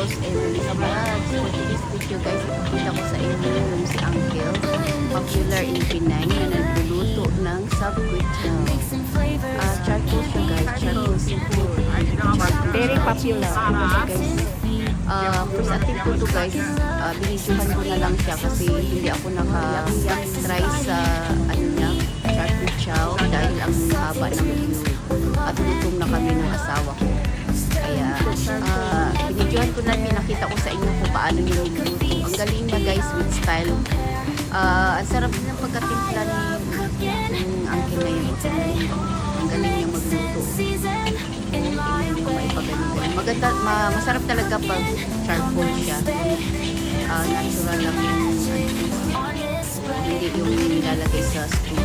Ross Emily Vlogs. For today's video guys, ipakita ko sa inyo yung si Uncle, popular in Pinay, na nagluluto ng subquit chow. Charcoal siya guys, charcoal seafood. Very popular. Guys, first attempt ko to guys, binidyohan ko na lang siya kasi hindi ako naka-try sa ano niya, charcoal chow dahil ang haba ng video at gutom na kami ng asawa ko. Kaya binidyohan ko na, pinakita ko sa inyo kung paano niya niluluto. Ang galing niya guys, with style. Ang sarap din ng pagkatimpla ni Uncle na yun. Ang galing niya magluto. Maganda, masarap talaga pag charcoal siya. Natural lang yung hindi yung nilalagay sa spoon.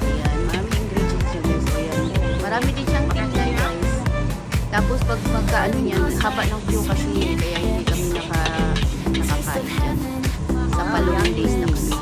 Ayan, maraming ingredients yun guys. Ayan, marami din siyang tingnan guys. Tapos pag magkaano niyan, haba ng queue kasi kaya hindi kami nakakain dyan. Sa following days na kami